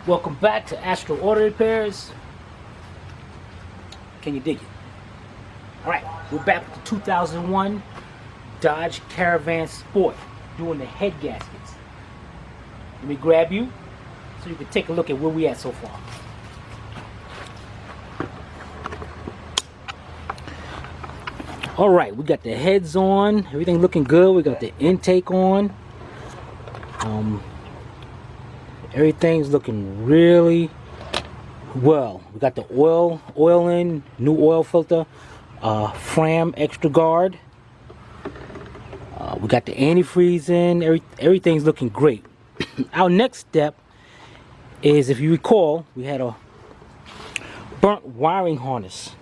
Welcome back to Astro Auto Repairs. Can you dig it? Alright, we're back with the 2001 Dodge Caravan Sport doing the head gaskets. Let me grab you so you can take a look at where we at so far. Alright, we got the heads on, everything looking good. We got the intake on. Everything's looking really well. We got the oil in, new oil filter, Fram extra guard. We got the antifreeze in. Everything's looking great. Our next step is, if you recall, we had a burnt wiring harness,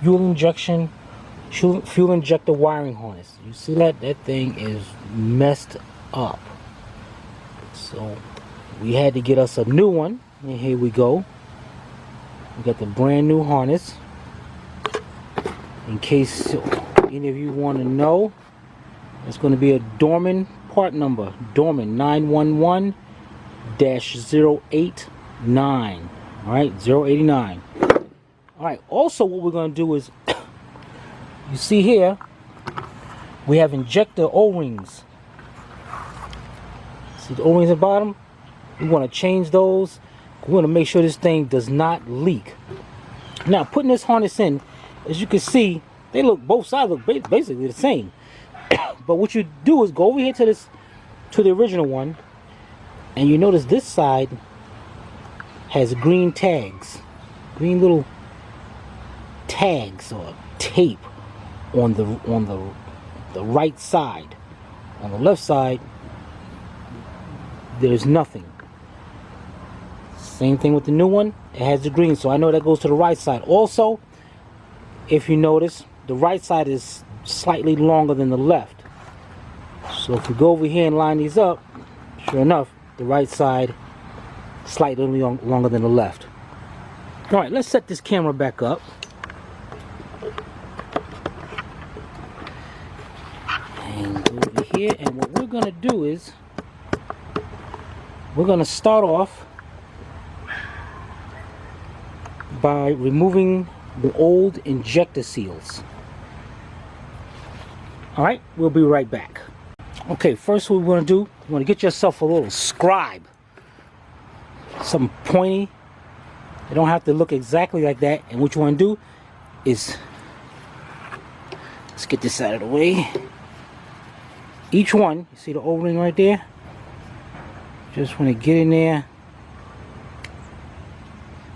fuel injector wiring harness. You see that? That thing is messed up. So we had to get us a new one, and here we go. We got the brand new harness. In case any of you want to know, it's going to be a Dorman part number, Dorman 911-089. Alright, 089. Alright, also what we're going to do is, you see here, we have injector O-rings. See the O-rings at the bottom? We want to change those. We want to make sure this thing does not leak. Now, putting this harness in, as you can see, they look, both sides look basically the same. But what you do is go over here to the original one, and you notice this side has green tags, green little tags or tape on the right side. On the left side, there's nothing. Same thing with the new one, it has the green, so I know that goes to the right side. Also, if you notice, the right side is slightly longer than the left. So if we go over here and line these up, sure enough, the right side slightly longer than the left. Alright, let's set this camera back up. And go over here, and what we're going to do is, we're going to start off by removing the old injector seals. Alright, we'll be right back. Okay, first what we want to do, you want to get yourself a little scribe. Something pointy. You don't have to look exactly like that. And what you want to do is, let's get this out of the way. Each one, you see the O-ring right there? Just want to get in there.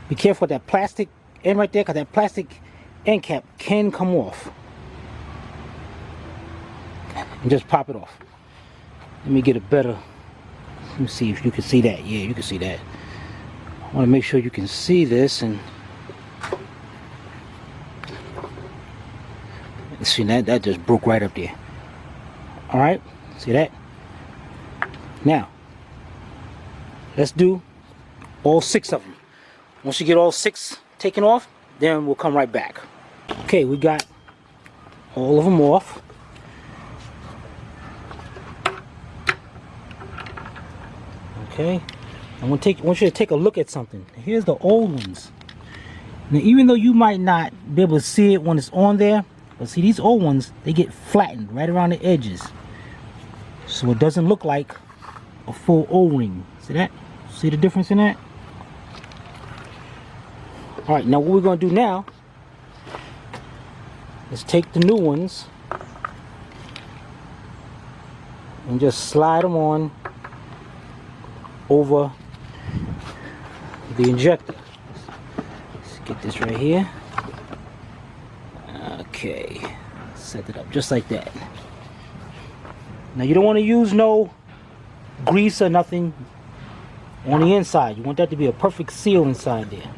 Be careful with that plastic end right there, because that plastic end cap can come off. And just pop it off. Let me get a better, let me see if you can see that. Yeah, you can see that. I want to make sure you can see this, and see that just broke right up there. Alright, see that? Now, let's do all 6 of them. Once you get all 6 taken off, then we'll come right back. Okay, we got all of them off. Okay, I want you to take a look at something. Here's the old ones. Now, even though you might not be able to see it when it's on there, but see, these old ones, they get flattened right around the edges, so it doesn't look like a full O-ring. See that? See the difference in that? Alright, now what we're going to do now is take the new ones and just slide them on over the injector. Let's get this right here. Okay, set it up just like that. Now you don't want to use no grease or nothing on the inside. You want that to be a perfect seal inside there.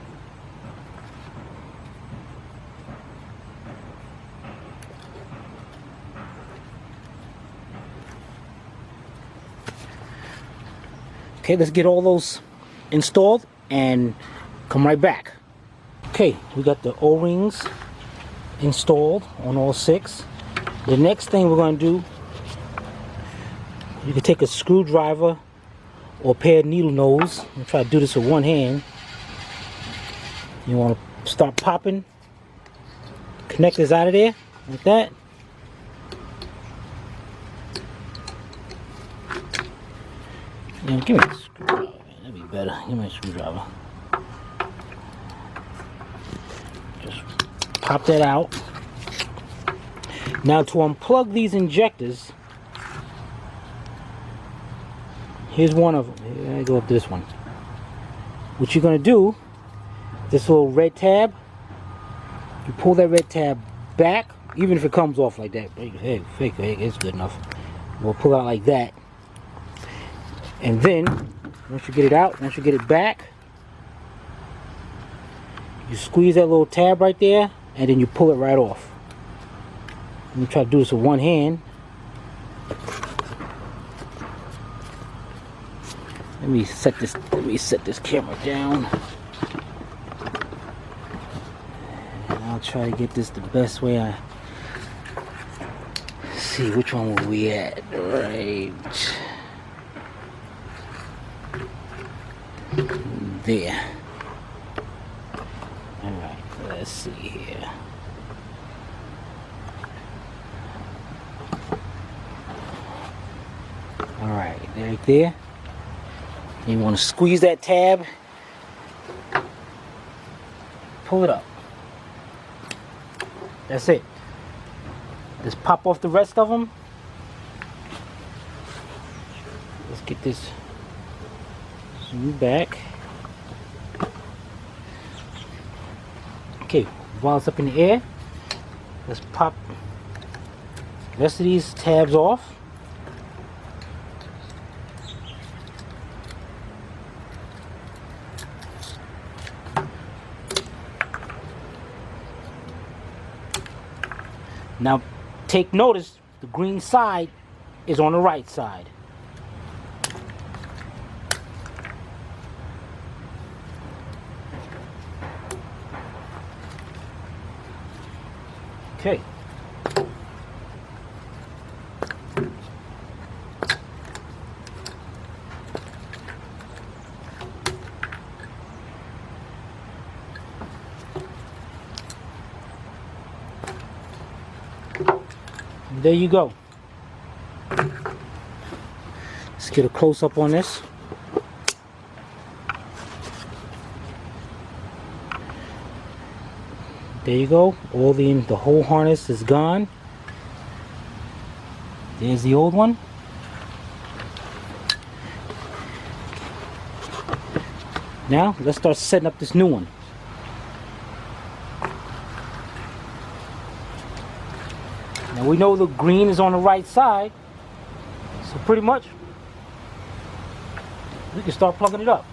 Okay, let's get all those installed and come right back. Okay, we got the O-rings installed on all 6. The next thing we're going to do, you can take a screwdriver or paired needle nose. I'm gonna try to do this with one hand. You want to start popping connectors out of there like that. Yeah, give me a screwdriver. That'd be better. Give me a screwdriver. Just pop that out. Now to unplug these injectors, here's one of them. I go up to this one. What you're gonna do, this little red tab, you pull that red tab back, even if it comes off like that. Hey, it's good enough. We'll pull out like that, and then once you get it out, once you get it back, you squeeze that little tab right there, and then you pull it right off. Let me try to do this with one hand. Let me set this camera down. And I'll try to get this the best way I see. Which one were we at? Right there. Alright, let's see here. Alright, right there. You want to squeeze that tab, pull it up. That's it. Just pop off the rest of them. Let's get this zoom back. Okay, while it's up in the air, let's pop the rest of these tabs off. Now, take notice, the green side is on the right side. Okay. There you go. Let's get a close-up on this. There you go. All the whole harness is gone. There's the old one. Now let's start setting up this new one. Now we know the green is on the right side, so pretty much we can start plugging it up.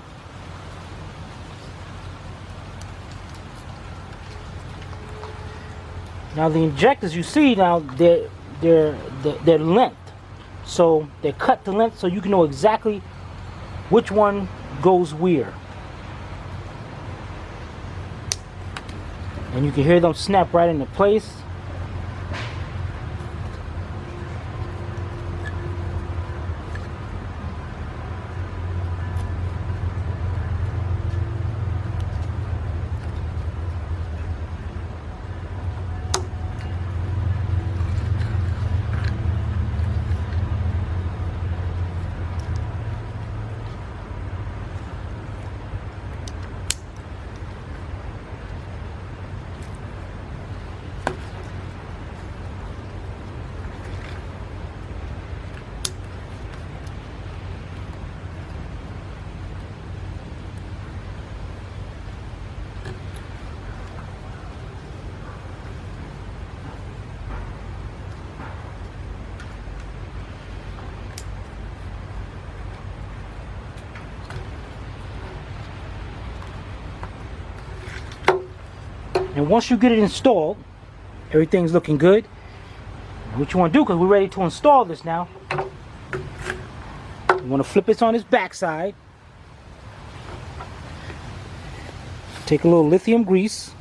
Now the injectors, you see now they're length, so they're cut to length, so you can know exactly which one goes where, and you can hear them snap right into place. And once you get it installed, everything's looking good. What you want to do, because we're ready to install this now, you want to flip this on its back side. Take a little lithium grease,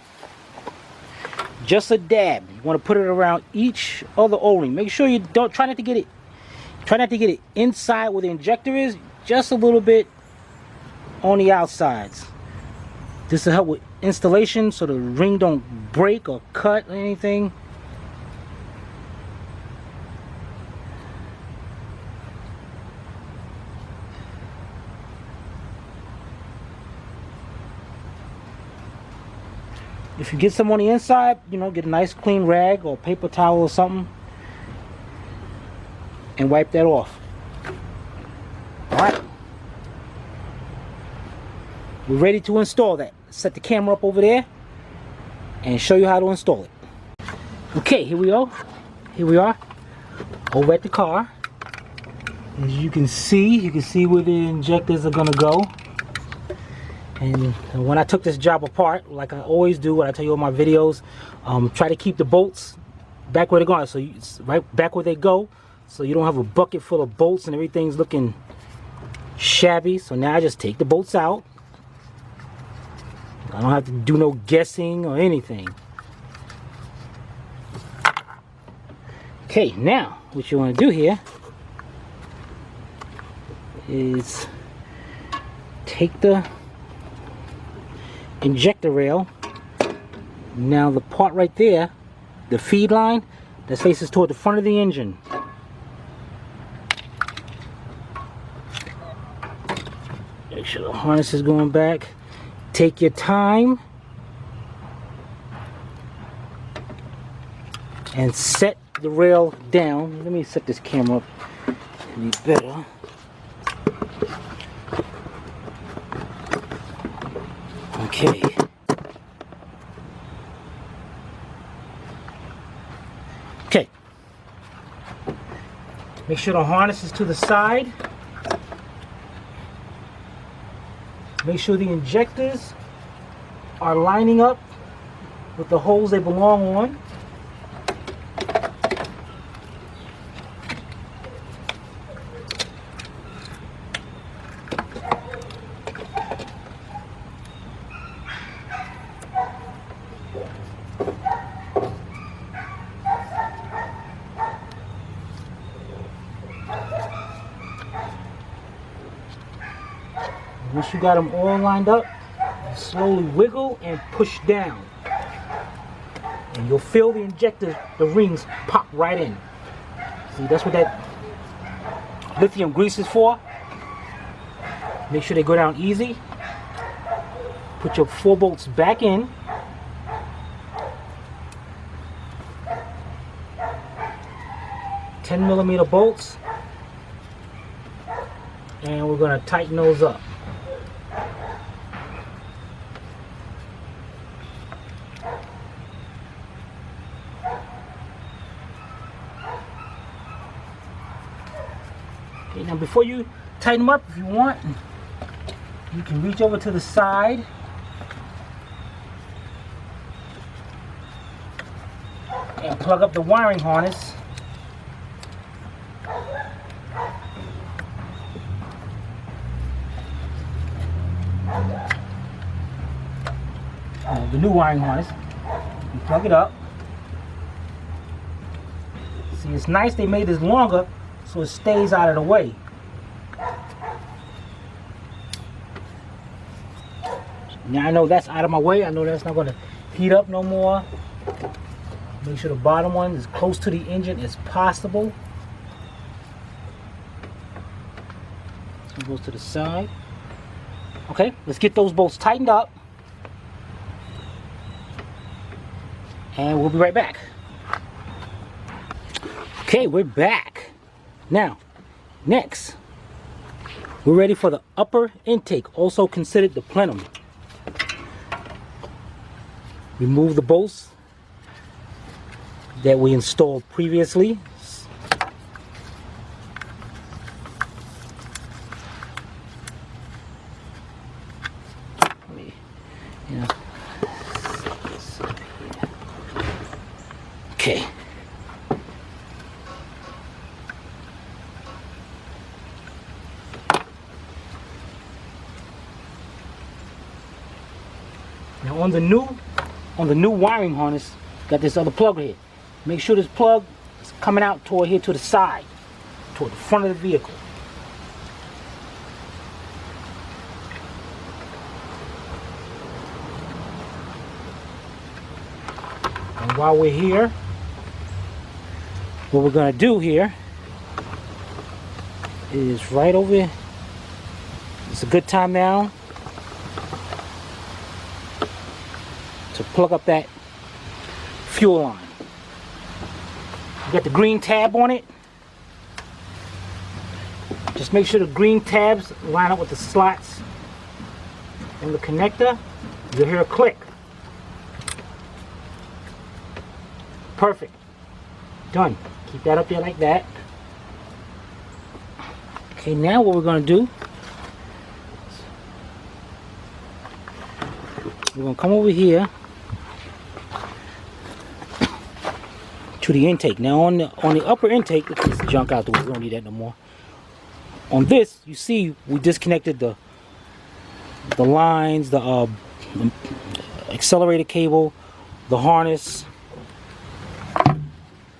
just a dab. You want to put it around each other O-ring. Make sure you don't try not to get it inside where the injector is. just a little bit on the outsides. This will help with installation so the ring don't break or cut or anything. If you get some on the inside, you know, get a nice clean rag or paper towel or something and wipe that off. Alright. We're ready to install that. Set the camera up over there and show you how to install it. Okay, here we go. Here we are over at the car. As you can see where the injectors are gonna go. And when I took this job apart, like I always do when I tell you all my videos, try to keep the bolts back where they're going, so it's right back where they go, so you don't have a bucket full of bolts and everything's looking shabby. So now I just take the bolts out. I don't have to do no guessing or anything. Okay, now what you want to do here is take the injector rail. Now the part right there, the feed line that faces toward the front of the engine. Make sure the harness is going back. Take your time and set the rail down. Let me set this camera up to be better. Okay. Okay. Make sure the harness is to the side. Make sure the injectors are lining up with the holes they belong on. Once you got them all lined up, slowly wiggle and push down. And you'll feel the injector, the rings pop right in. See, that's what that lithium grease is for. Make sure they go down easy. Put your 4 bolts back in. $10mm bolts. And we're going to tighten those up. Okay, now before you tighten them up, if you want, you can reach over to the side and plug up the wiring harness. The new wiring harness. You plug it up. See, it's nice they made this longer so it stays out of the way. Now I know that's out of my way. I know that's not going to heat up no more. Make sure the bottom one is close to the engine as possible. It goes to the side. Okay, let's get those bolts tightened up. And we'll be right back. Okay, we're back. Now, next, we're ready for the upper intake, also considered the plenum. Remove the bolts that we installed previously. Okay. Now on the new wiring harness, got this other plug here. Make sure this plug is coming out toward here to the side, toward the front of the vehicle. And while we're here, what we're going to do here is right over here. It's a good time now to plug up that fuel line. You got the green tab on it. Just make sure the green tabs line up with the slots in the connector. You'll hear a click. Perfect. Done. Keep that up there like that. Okay, now what we're going to do, we're going to come over here to the intake. Now on the upper intake, let's get this junk out the way. We don't need that no more. On this, you see we disconnected the lines, the accelerator cable, the harness,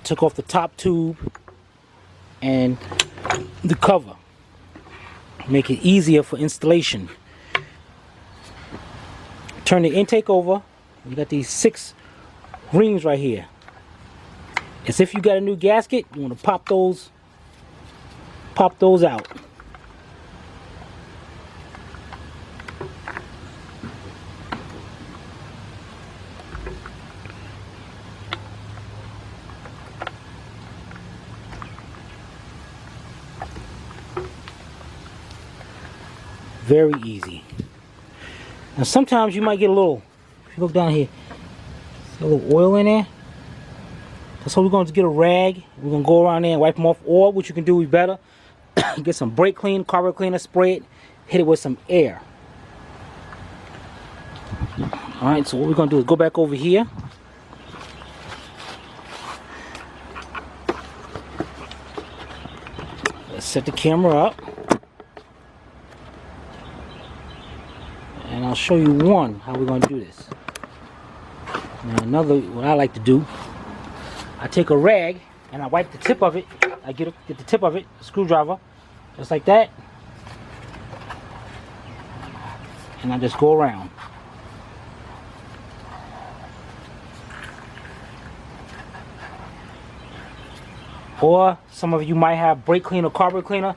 took off the top tube and the cover. Make it easier for installation. Turn the intake over. You got these 6 rings right here. As if you got a new gasket, you want to pop those out. Very easy. Now sometimes you might get a little, if you look down here, see a little oil in there. So we're going to get a rag. We're going to go around there and wipe them off. Or what you can do is better, get some brake clean, carburetor cleaner, spray it, hit it with some air. Alright, so what we're going to do is go back over here. Let's set the camera up. And I'll show you how we're going to do this. Now another, what I like to do, I take a rag and I wipe the tip of it. I get the tip of it, a screwdriver, just like that. And I just go around. Or some of you might have brake cleaner, carburetor cleaner.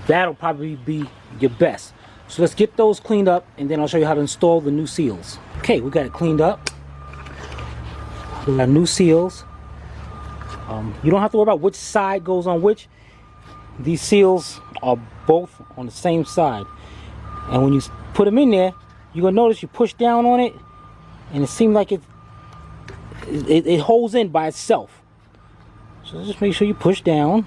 That'll probably be your best. So let's get those cleaned up and then I'll show you how to install the new seals. Okay, we got it cleaned up. We got new seals. You don't have to worry about which side goes on which. These seals are both on the same side. And when you put them in there, you're going to notice you push down on it and it seems like it holds in by itself. So just make sure you push down.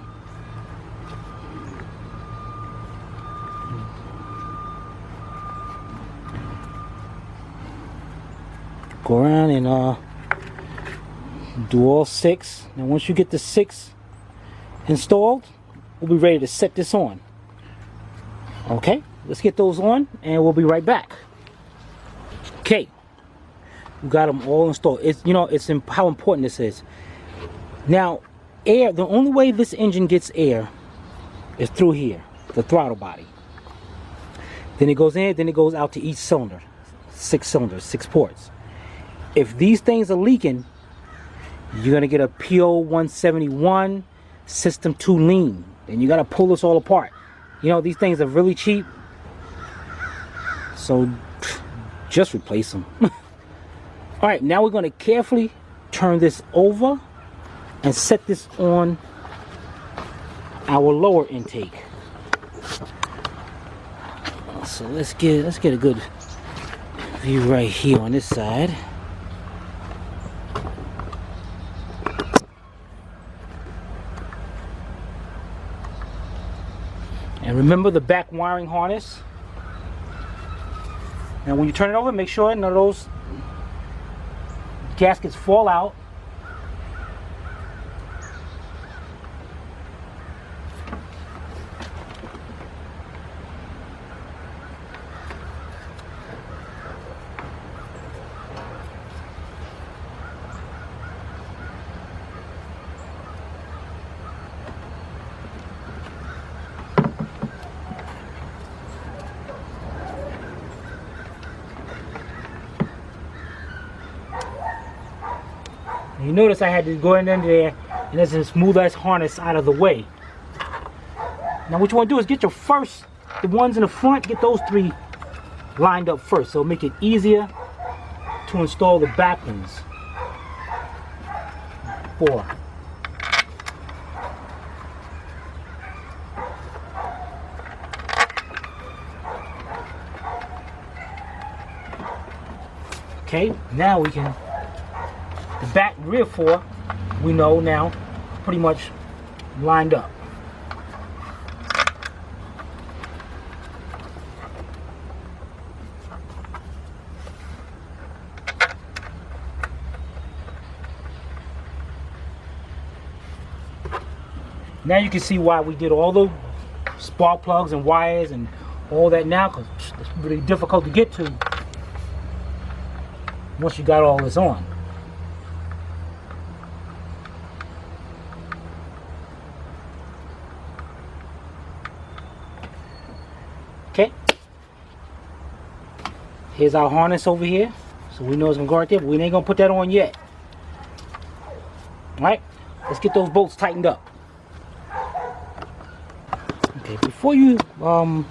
Go around and do all 6. Now once you get the 6 installed, we'll be ready to set this on. Okay, let's get those on and we'll be right back. Okay, we got them all installed. It's how important this is. Now, air, the only way this engine gets air is through here, the throttle body. Then it goes in, then it goes out to each cylinder. 6 cylinders, 6 ports. If these things are leaking, you're going to get a PO 171 system 2 lean. And you got to pull this all apart. You know, these things are really cheap. So just replace them. Alright, now we're going to carefully turn this over and set this on our lower intake. So let's get a good view right here on this side. And remember the back wiring harness. And when you turn it over, make sure none of those gaskets fall out. And you notice I had to go in there and there's a smooth ass harness out of the way. Now what you want to do is get your the ones in the front, get those 3 lined up first. So it'll make it easier to install the back ones. 4. Okay, now we can, the back rear 4, we know now, pretty much lined up. Now you can see why we did all the spark plugs and wires and all that now, because it's really difficult to get to once you got all this on. Okay. Here's our harness over here. So we know it's gonna go right there, but we ain't gonna put that on yet. Alright, let's get those bolts tightened up. Okay, before you I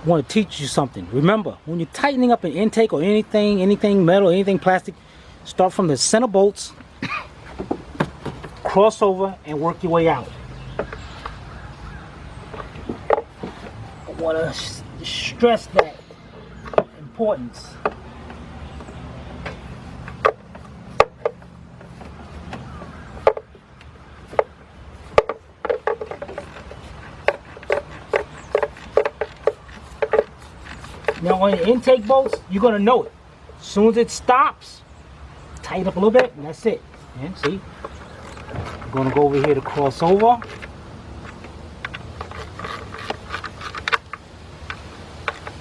want to teach you something. Remember, when you're tightening up an intake or anything metal, anything plastic, start from the center bolts, cross over, and work your way out. I want to stress that importance. Now on your intake bolts, you're going to know it. As soon as it stops, tighten up a little bit, and that's it. And see, I'm going to go over here to cross over.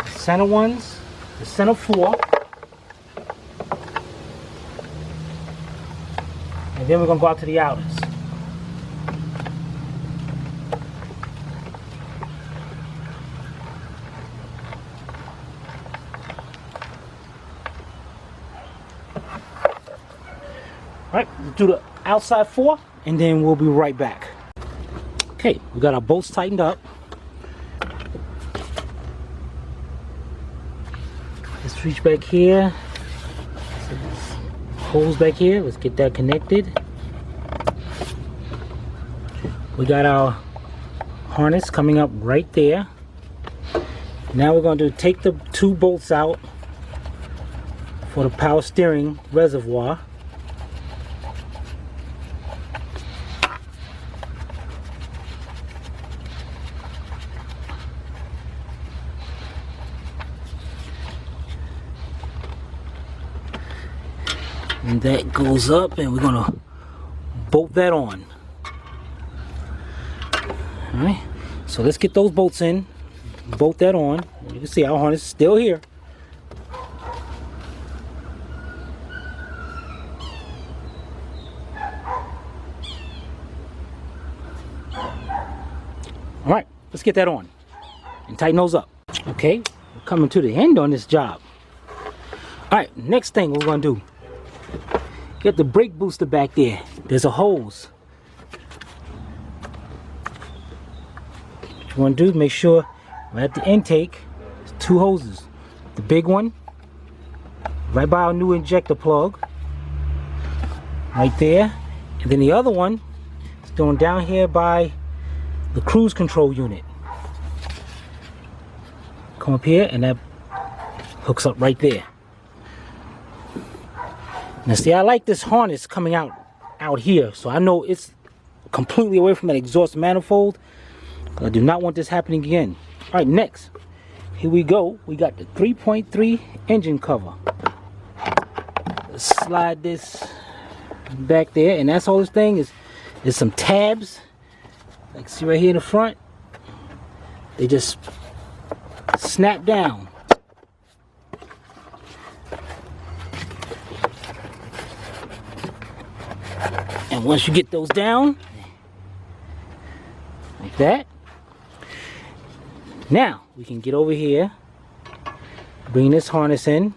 The center ones, the center 4. And then we're going to go out to the outers. Alright, do the outside 4 and then we'll be right back. Okay, we got our bolts tightened up. Let's reach back here. Holes back here. Let's get that connected. We got our harness coming up right there. Now we're going to take the 2 bolts out for the power steering reservoir. And that goes up, and we're gonna bolt that on. Alright, so let's get those bolts in, bolt that on. You can see our harness is still here. Alright, let's get that on and tighten those up. Okay, we're coming to the end on this job. Alright, next thing we're gonna do, get the brake booster back there. There's a hose. What you want to do, make sure right at the intake, there's 2 hoses. The big one, right by our new injector plug, right there. And then the other one is going down here by the cruise control unit. Come up here and that hooks up right there. Now see, I like this harness coming out here, so I know it's completely away from that exhaust manifold. I do not want this happening again. All right, next, here we go. We got the 3.3 engine cover. Let's slide this back there, and that's all this thing is. There's some tabs, like see right here in the front. They just snap down. And once you get those down, like that, now we can get over here, bring this harness in,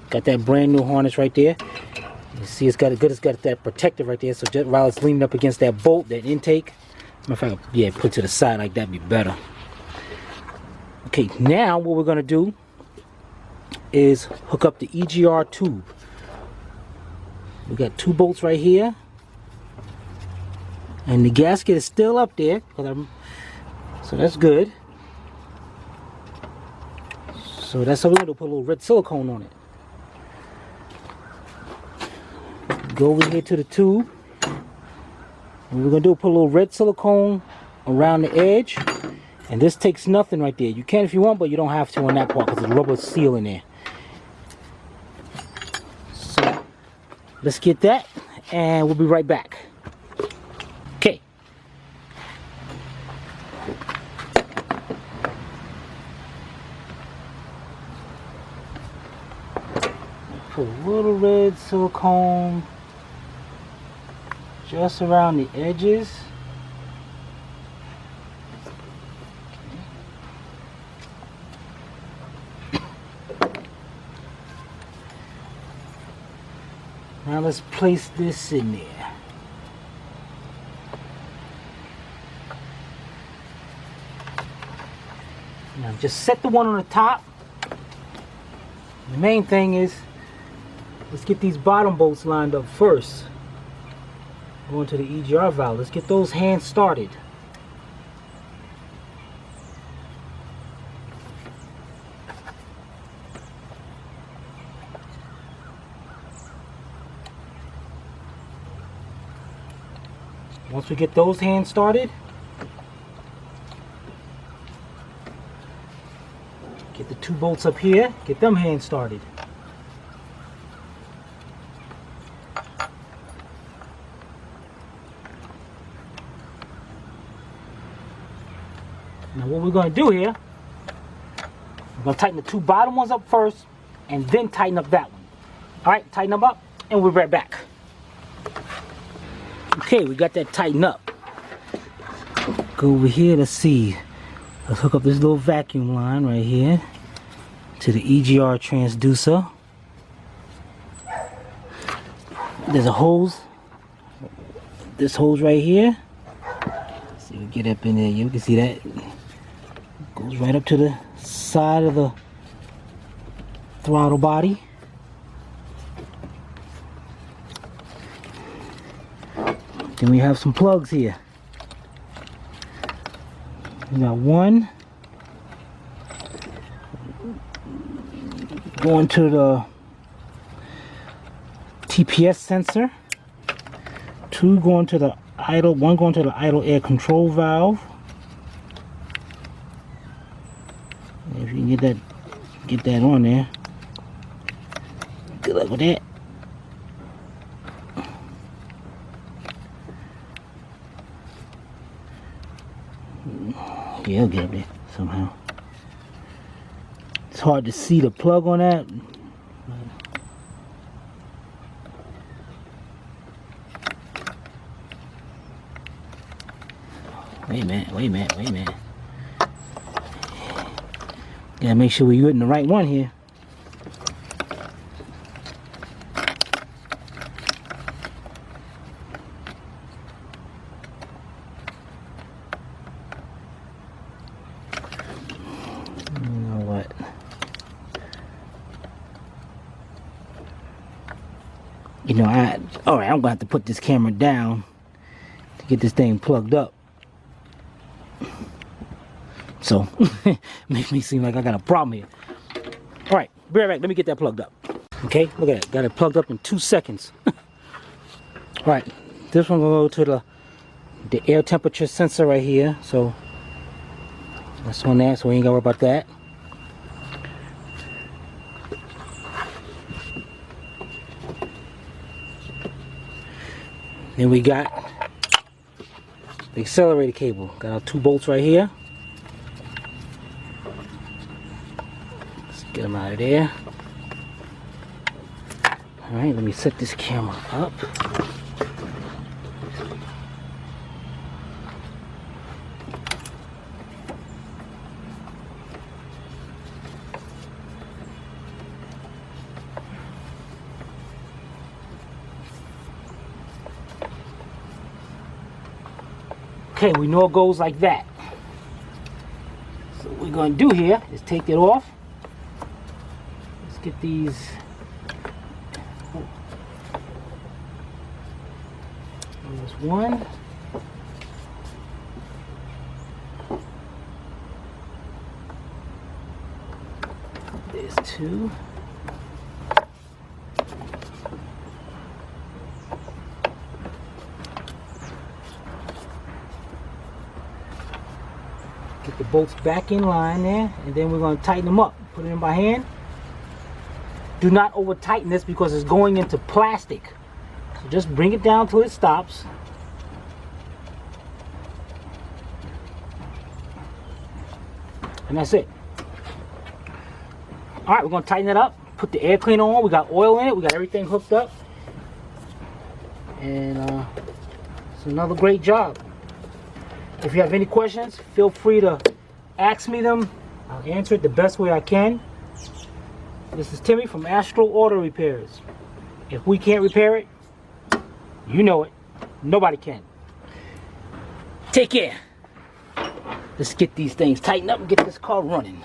Got that brand new harness right there. You see it's got that protector right there, so just while it's leaning up against that bolt, that intake. Matter of fact, yeah, put to the side like that be better. Okay, now what we're gonna do is hook up the EGR tube. We got 2 bolts right here, and the gasket is still up there, so that's good. So that's how we're gonna put a little red silicone on it. Go over here to the tube. And we're gonna do put a little red silicone around the edge, and this takes nothing right there. You can if you want, but you don't have to on that part because there's a rubber seal in there. So let's get that, and we'll be right back. Okay. Put a little red silicone just around the edges. Now let's place this in there. Now just set the one on the top. The main thing is, let's get these bottom bolts lined up first. Going to the EGR valve. Let's get those hands started. Once we get those hands started, get the 2 bolts up here, get them hands started. Now what we're going to do here, we're going to tighten the 2 bottom ones up first and then tighten up that one. Alright, tighten them up and we'll be right back. Okay, we got that tightened up. Go over here, let's see. Let's hook up this little vacuum line right here to the EGR transducer. There's a hose. This hose right here. Let's see, we get up in there. You can see that. Goes right up to the side of the throttle body. Then we have some plugs here. We got one going to the TPS sensor, 2 going to the idle, 1 going to the idle air control valve. If you can get that on there. Good luck with that. Yeah, I'll get up there somehow. It's hard to see the plug on that. Wait a minute. Gotta make sure we're getting the right one here. Alright, I'm gonna have to put this camera down to get this thing plugged up. So, makes me seem like I got a problem here. Alright, be right back. Let me get that plugged up. Okay, look at that. Got it plugged up in 2 seconds. Alright, this one will go to the air temperature sensor right here. So, that's on that, so we ain't gotta worry about that. Then we got the accelerator cable. Got our 2 bolts right here. Let's get them out of there. Alright, let me set this camera up. Okay, we know it goes like that. So what we're going to do here is take it off. Let's get these. There's one. There's two. Get the bolts back in line there, and then we're going to tighten them up. Put it in by hand. Do not over tighten this because it's going into plastic. So just bring it down till it stops. And that's it. Alright, we're going to tighten it up. Put the air cleaner on. We got oil in it. We got everything hooked up. And it's another great job. If you have any questions, feel free to ask me them. I'll answer it the best way I can. This is Timmy from Astro Auto Repairs. If we can't repair it, you know it. Nobody can. Take care. Let's get these things tightened up and get this car running.